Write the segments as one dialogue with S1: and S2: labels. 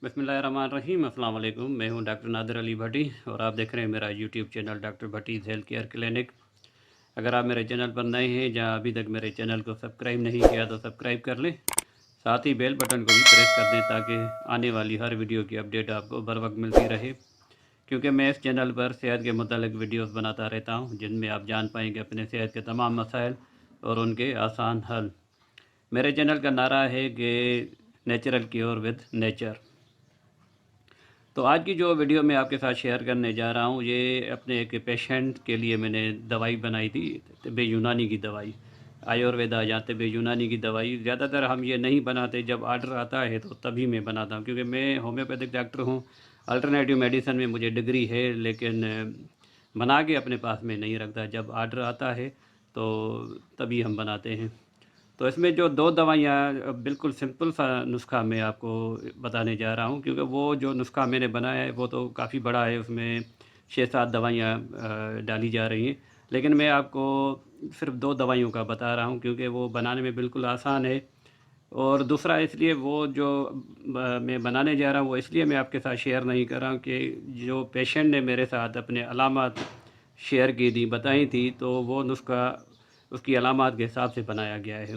S1: बिस्मिल्लाहिर्रहमानिर्रहीम। अस्सलाम वालेकुम। मैं हूं डॉक्टर नादिर अली भट्टी और आप देख रहे हैं मेरा YouTube channel doctor Bhatti's health care clinic. अगर आप मेरे चैनल पर नए हैं जहां अभी तक मेरे चैनल को सब्सक्राइब नहीं किया तो सब्सक्राइब कर लें, साथ ही बेल बटन को भी प्रेस कर दें ताकि आने वाली हर वीडियो की अपडेट आपको बर वक्त मिलती रहे। क्योंकि मैं इस चैनल पर सेहत के मुतालिक वीडियोस बनाता रहता हूं जिनमें आप जान पाएंगे अपने सेहत के तमाम मसाइल और उनके आसान हल। मेरे चैनल का नारा है कि नेचुरल क्योर विद नेचर। तो आज की जो वीडियो मैं आपके साथ शेयर करने जा रहा हूँ, ये अपने एक पेशेंट के लिए मैंने दवाई बनाई थी, तिब्बे यूनानी की दवाई, आयुर्वेदा या तिब्बे यूनानी की दवाई। ज़्यादातर हम ये नहीं बनाते, जब आर्डर आता है तो तभी मैं बनाता हूँ, क्योंकि मैं होम्योपैथिक डॉक्टर हूँ। अल्टरनेटिव मेडिसिन में मुझे डिग्री है, लेकिन बना के अपने पास में नहीं रखता। जब आर्डर आता है तो तभी हम बनाते हैं। तो इसमें जो दो दवाइयाँ, बिल्कुल सिंपल सा नुस्खा मैं आपको बताने जा रहा हूँ, क्योंकि वो जो नुस्खा मैंने बनाया है वो तो काफ़ी बड़ा है, उसमें 6-7 दवाइयाँ डाली जा रही हैं। लेकिन मैं आपको सिर्फ 2 दवाइयों का बता रहा हूँ, क्योंकि वो बनाने में बिल्कुल आसान है। और दूसरा इसलिए वो जो मैं बनाने जा रहा हूँ वो इसलिए मैं आपके साथ शेयर नहीं कर रहा हूँ कि जो पेशेंट ने मेरे साथ अपने अलामात शेयर की थी, बताई थी, तो वो नुस्खा उसकी अलामात के हिसाब से बनाया गया है।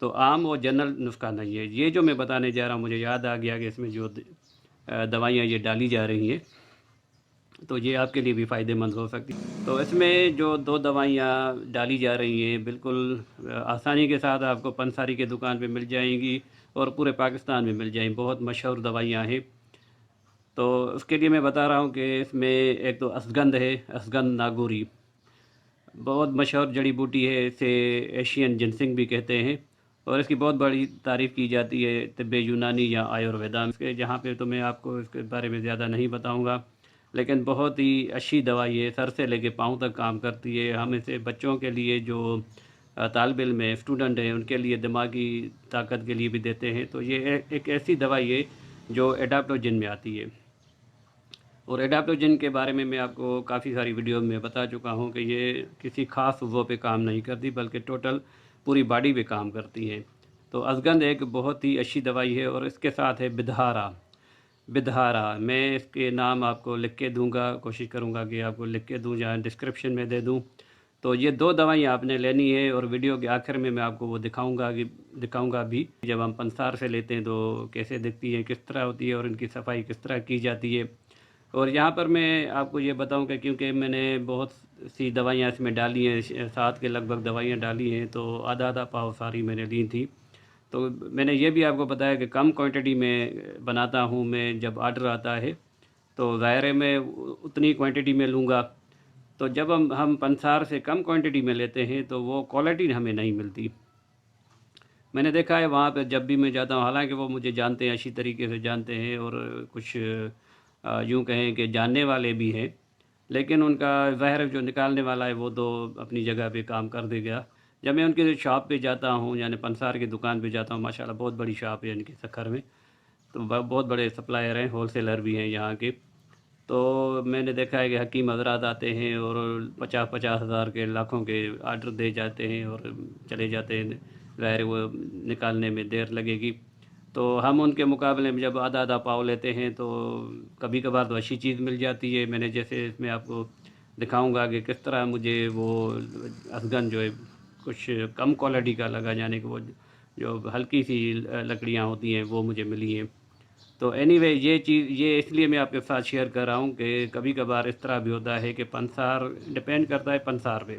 S1: तो आम और जनरल नुस्खा नहीं है। ये जो मैं बताने जा रहा हूँ, मुझे याद आ गया कि इसमें जो दवाइयाँ ये डाली जा रही हैं, तो ये आपके लिए भी फ़ायदेमंद हो सकती है। तो इसमें जो 2 दवाइयाँ डाली जा रही हैं, बिल्कुल आसानी के साथ आपको पंसारी के दुकान पे मिल जाएंगी और पूरे पाकिस्तान में मिल जाएंगी। बहुत मशहूर दवाइयाँ हैं। तो उसके लिए मैं बता रहा हूँ कि इसमें एक तो अश्वगंध है, अश्वगंध नागौरी, बहुत मशहूर जड़ी बूटी है। इसे एशियन जिनसिंग भी कहते हैं और इसकी बहुत बड़ी तारीफ़ की जाती है तिब्बे यूनानी या आयुर्वेदा में। इसके जहाँ पे तो मैं आपको इसके बारे में ज़्यादा नहीं बताऊँगा, लेकिन बहुत ही अच्छी दवाई है, सर से लेके पाँव तक काम करती है। हम इसे बच्चों के लिए जो तालिब इल्म है, स्टूडेंट हैं, उनके लिए दिमागी ताकत के लिए भी देते हैं। तो ये एक ऐसी दवाई है जो एडाप्टोजिन में आती है। और एडाप्टोजिन के बारे में मैं आपको काफ़ी सारी वीडियो में बता चुका हूँ कि ये किसी ख़ास उज़्व पे काम नहीं करती, बल्कि टोटल पूरी बॉडी पे काम करती है। तो अश्वगंध एक बहुत ही अच्छी दवाई है। और इसके साथ है बिदहारा। बिदहारा मैं इसके नाम आपको लिख के दूंगा, कोशिश करूंगा कि आपको लिख के दूं या डिस्क्रिप्शन में दे दूं। तो ये 2 दवाइयाँ आपने लेनी है और वीडियो के आखिर में मैं आपको वो दिखाऊंगा भी, जब हम पंसार से लेते हैं तो कैसे दिखती है, किस तरह होती है और इनकी सफाई किस तरह की जाती है। और यहाँ पर मैं आपको ये बताऊं कि क्योंकि मैंने बहुत सी दवाइयाँ इसमें डाली हैं, 7 के लगभग दवाइयाँ डाली हैं, तो आधा आधा पाव सारी मैंने ली थी। तो मैंने ये भी आपको बताया कि कम क्वांटिटी में बनाता हूँ मैं। जब आर्डर आता है तो ज़ाहिर है मैं उतनी क्वांटिटी में लूँगा। तो जब हम पंसार से कम क्वांटिटी में लेते हैं तो वो क्वालिटी हमें नहीं मिलती। मैंने देखा है वहाँ पे जब भी मैं जाता हूँ, हालांकि वो मुझे जानते हैं, अच्छी तरीके से जानते हैं और कुछ यूँ कहें कि जानने वाले भी हैं, लेकिन उनका ज़ाहिर है जो निकालने वाला है वो तो अपनी जगह पे काम कर देगा। जब मैं उनकी शॉप पे जाता हूँ, यानी पंसार की दुकान पे जाता हूँ, माशाल्लाह बहुत बड़ी शॉप है इनकी सखर में, तो बहुत बड़े सप्लायर हैं, होलसेलर भी हैं यहाँ के। तो मैंने देखा है कि हकीम हजरात आते हैं और 50-50 हज़ार के, लाखों के आर्डर दे जाते हैं और चले जाते हैं। ज़ाहिर है वो निकालने में देर लगेगी। तो हम उनके मुकाबले में जब आधा आधा पाव लेते हैं तो कभी कभार तो अच्छी चीज़ मिल जाती है। मैंने जैसे इसमें आपको दिखाऊंगा कि किस तरह मुझे वो अफगन जो है कुछ कम क्वालिटी का लगा, यानी कि वो जो हल्की सी लकड़ियाँ होती हैं वो मुझे मिली हैं। तो एनीवे ये चीज़ ये इसलिए मैं आपके साथ शेयर कर रहा हूँ कि कभी कभार इस तरह भी होता है कि पंसार डिपेंड करता है पंसार पे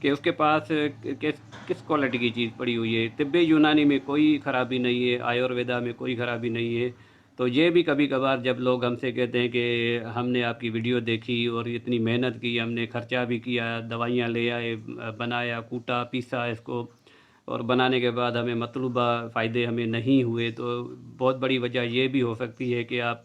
S1: कि उसके पास किस किस क्वालिटी की चीज़ पड़ी हुई है। तिब्बे यूनानी में कोई ख़राबी नहीं है, आयुर्वेदा में कोई ख़राबी नहीं है। तो ये भी कभी कभार जब लोग हमसे कहते हैं कि हमने आपकी वीडियो देखी और इतनी मेहनत की, हमने ख़र्चा भी किया, दवाइयाँ ले आए, बनाया, कूटा, पीसा इसको, और बनाने के बाद हमें मतलूबा फ़ायदे हमें नहीं हुए, तो बहुत बड़ी वजह ये भी हो सकती है कि आप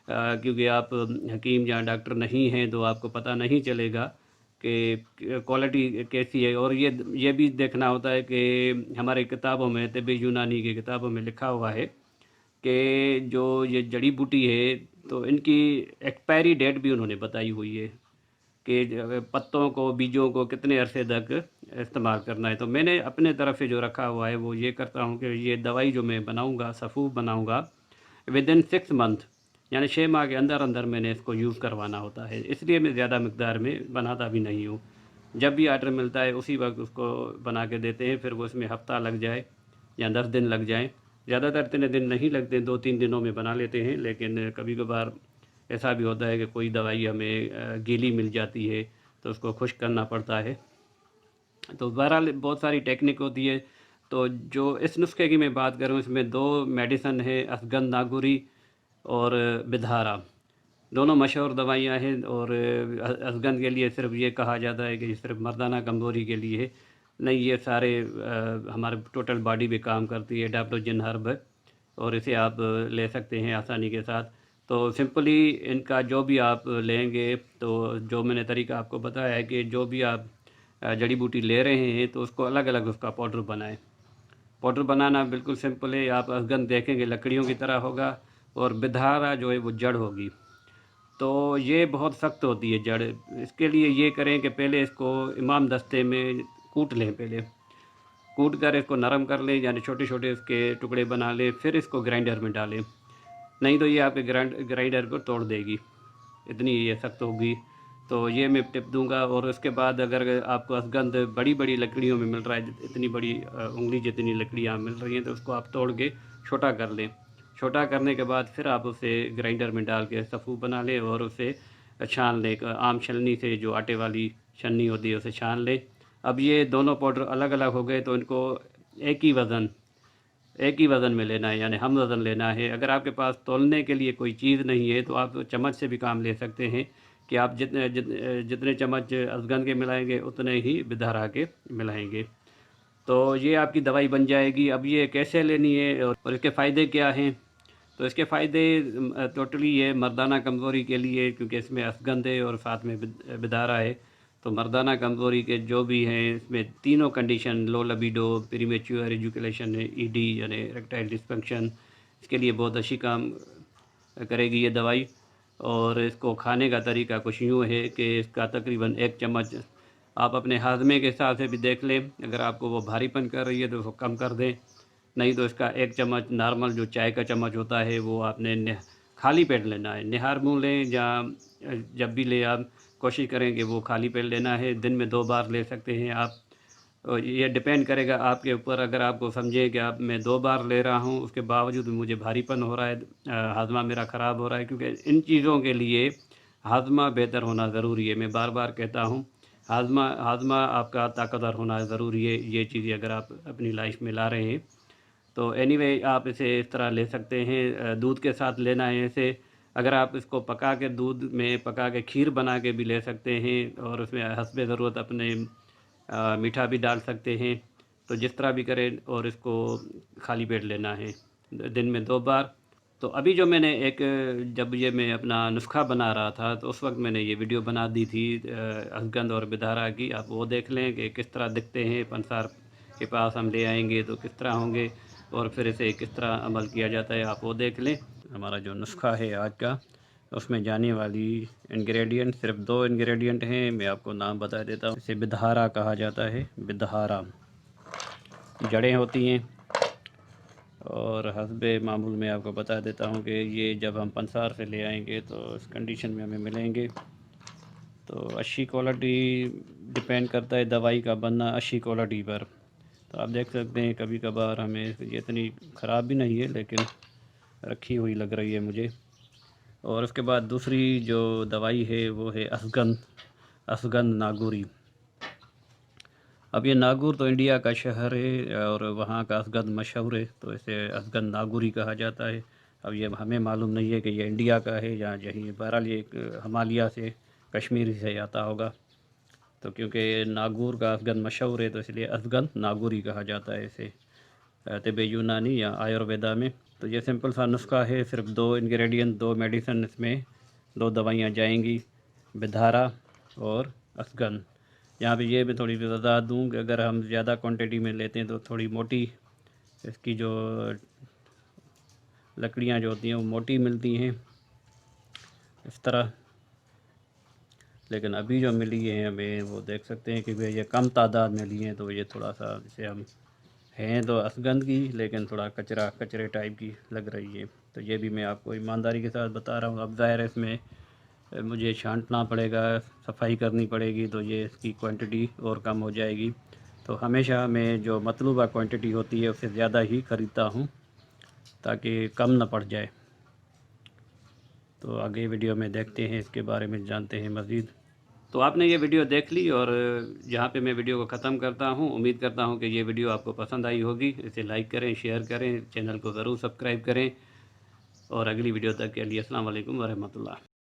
S1: क्योंकि आप हकीम या डॉक्टर नहीं हैं तो आपको पता नहीं चलेगा कि क्वालिटी कैसी है। और ये भी देखना होता है कि हमारे किताबों में, तिब्बे यूनानी की किताबों में लिखा हुआ है कि जो ये जड़ी बूटी है तो इनकी एक्सपायरी डेट भी उन्होंने बताई हुई है कि पत्तों को, बीजों को कितने अरसे तक इस्तेमाल करना है। तो मैंने अपने तरफ से जो रखा हुआ है वो ये करता हूँ कि ये दवाई जो मैं बनाऊँगा, सफ़ूफ बनाऊँगा, विद इन 6 मंथ, यानी 6 माह के अंदर अंदर मैंने इसको यूज़ करवाना होता है। इसलिए मैं ज़्यादा मकदार में बनाता भी नहीं हूँ। जब भी आर्डर मिलता है उसी वक्त उसको बना के देते हैं, फिर वो इसमें हफ़्ता लग जाए या 10 दिन लग जाएँ। ज़्यादातर इतने दिन नहीं लगते, 2-3 दिनों में बना लेते हैं। लेकिन कभी कभार ऐसा भी होता है कि कोई दवाई हमें गीली मिल जाती है तो उसको खुश्क करना पड़ता है। तो बहरहाल बहुत सारी टेक्निक होती है। तो जो इस नुस्खे की मैं बात करूँ, इसमें 2 मेडिसन है, असगन नागुरी और बिधारा। दोनों मशहूर दवाइयाँ हैं। और असगन के लिए सिर्फ ये कहा जाता है कि ये सिर्फ मर्दाना कमज़ोरी के लिए है, नहीं, ये सारे हमारे टोटल बॉडी पे काम करती है। डैप्टोजन हर्ब है और इसे आप ले सकते हैं आसानी के साथ। तो सिंपली इनका जो भी आप लेंगे, तो जो मैंने तरीका आपको बताया है कि जो भी आप जड़ी बूटी ले रहे हैं तो उसको अलग अलग उसका पाउडर बनाएं। पाउडर बनाना बिल्कुल सिंपल है। आप असगन देखेंगे लकड़ियों की तरह होगा और बिधारा जो है वो जड़ होगी। तो ये बहुत सख्त होती है जड़। इसके लिए ये करें कि पहले इसको इमाम दस्ते में कूट लें। पहले कूट कर इसको नरम कर लें, यानी छोटे छोटे इसके टुकड़े बना लें, फिर इसको ग्राइंडर में डालें। नहीं तो ये आपके ग्राइंडर को तोड़ देगी, इतनी ये सख्त होगी। तो ये मैं टिप दूंगा। और उसके बाद अगर आपको असगंध बड़ी बड़ी लकड़ियों में मिल रहा है, इतनी बड़ी उंगली जितनी लकड़ियाँ मिल रही हैं, तो उसको आप तोड़ के छोटा कर लें। छोटा करने के बाद फिर आप उसे ग्राइंडर में डाल के सफ़ू बना लें और उसे छान लें। आम छलनी से, जो आटे वाली छन्नी होती है, उसे छान लें। अब ये दोनों पाउडर अलग अलग हो गए तो इनको एक ही वज़न में लेना है, यानी हम वज़न लेना है। अगर आपके पास तौलने के लिए कोई चीज़ नहीं है तो आप चम्मच से भी काम ले सकते हैं कि आप जितने चम्मच असगन के मिलाएंगे उतने ही बिधारा के मिलाएंगे। तो ये आपकी दवाई बन जाएगी। अब ये कैसे लेनी है और इसके फ़ायदे क्या हैं? तो इसके फ़ायदे टोटली ये मर्दाना कमज़ोरी के लिए, क्योंकि इसमें असगंध है और साथ में बिदारा है। तो मर्दाना कमज़ोरी के जो भी हैं, इसमें तीनों condition, low libido, premature education, ED यानी इरेक्टाइल डिसफंक्शन, इसके लिए बहुत अच्छी काम करेगी ये दवाई। और इसको खाने का तरीका कुछ यूँ है कि इसका तकरीबन 1 चम्मच आप अपने हाजमे के हिसाब से भी देख लें। अगर आपको वो भारीपन कर रही है तो उसको कम कर दें, नहीं तो इसका 1 चम्मच नॉर्मल जो चाय का चम्मच होता है वो आपने खाली पेट लेना है। निहार मुँह लें या जब भी ले आप कोशिश करें कि वो खाली पेट लेना है। दिन में 2 बार ले सकते हैं आप। और ये डिपेंड करेगा आपके ऊपर। अगर आपको समझें कि आप मैं 2 बार ले रहा हूँ, उसके बावजूद मुझे भारीपन हो रहा है, हाजमा मेरा ख़राब हो रहा है, क्योंकि इन चीज़ों के लिए हाजमा बेहतर होना ज़रूरी है। मैं बार बार कहता हूँ, हाजमा आपका ताकतवर होना ज़रूरी है। ये चीज़ें अगर आप अपनी लाइफ में ला रहे हैं तो एनीवे आप इसे इस तरह ले सकते हैं। दूध के साथ लेना है इसे। अगर आप इसको पका के, दूध में पका के खीर बना के भी ले सकते हैं और उसमें हस्बे ज़रूरत अपने मीठा भी डाल सकते हैं। तो जिस तरह भी करें, और इसको खाली पेट लेना है दिन में 2 बार। तो अभी जो मैंने जब ये मैं अपना नुस्खा बना रहा था तो उस वक्त मैंने ये वीडियो बना दी थी असगंध और बिधारा की। आप वो देख लें कि किस तरह दिखते हैं। पंसार के पास हम ले आएंगे तो किस तरह होंगे और फिर इसे किस तरह अमल किया जाता है, आप वो देख लें। हमारा जो नुस्खा है आज का, उसमें जाने वाली इंग्रेडिएंट सिर्फ 2 इंग्रेडिएंट हैं। मैं आपको नाम बता देता हूँ। इसे बिधारा कहा जाता है। बिधारा जड़ें होती हैं। और हस्बे मामूल में आपको बता देता हूँ कि ये जब हम पंसार से ले आएंगे तो इस कंडीशन में हमें मिलेंगे। तो अच्छी क्वालिटी डिपेंड करता है दवाई का बनना अच्छी क्वालिटी पर। तो आप देख सकते हैं कभी कभार हमें ये इतनी ख़राब भी नहीं है, लेकिन रखी हुई लग रही है मुझे। और उसके बाद दूसरी जो दवाई है वो है असगंध नागौरी। अब ये नागौर तो इंडिया का शहर है और वहाँ का असगंध मशहूर है, तो इसे असगंध नागौरी कहा जाता है। अब ये हमें मालूम नहीं है कि ये इंडिया का है या यहीं, बहरहाल ये हिमालय से, कश्मीर से आता होगा। तो क्योंकि नागौर का असगंध मशहूर है तो इसलिए असगंध नागौरी कहा जाता है इसे तिब्बे यूनानी या आयुर्वेदा में। तो ये सिंपल सा नुस्खा है। सिर्फ 2 इंग्रेडिएंट, 2 मेडिसिन, इसमें 2 दवाइयाँ जाएंगी, बिधारा और असगंध। यहाँ पे ये भी थोड़ी वज़ाहत दूँ कि अगर हम ज़्यादा क्वांटिटी में लेते हैं तो थोड़ी मोटी इसकी जो लकड़ियाँ जो होती हैं वो मोटी मिलती हैं इस तरह। लेकिन अभी जो मिली है हमें, वो देख सकते हैं कि ये कम तादाद में लिए हैं, तो ये थोड़ा सा इसे हम ہیں تو اسگند کی، لیکن تھوڑا کچرے ٹائپ کی لگ رہی ہے۔ تو یہ بھی میں آپ کو ایمانداری کے ساتھ بتا رہا ہوں۔ اب ظاہر ہے اس میں مجھے چھانٹنا پڑے گا، صفائی کرنی پڑے گی، تو یہ اس کی کوانٹٹی اور کم ہو جائے گی۔ تو ہمیشہ میں جو مطلوبہ کوانٹٹی ہوتی ہے اس سے زیادہ ہی خریدتا ہوں تاکہ کم نہ پڑ جائے۔ تو آگے ویڈیو میں دیکھتے ہیں، اس کے بارے میں جانتے ہیں مزید۔ تو آپ نے یہ ویڈیو دیکھ لی، اور جہاں پہ میں ویڈیو کو ختم کرتا ہوں، امید کرتا ہوں کہ یہ ویڈیو آپ کو پسند آئی ہوگی۔ اسے لائک کریں، شیئر کریں، چینل کو ضرور سبسکرائب کریں، اور اگلی ویڈیو تک کے لیے السلام علیکم ورحمۃ اللہ۔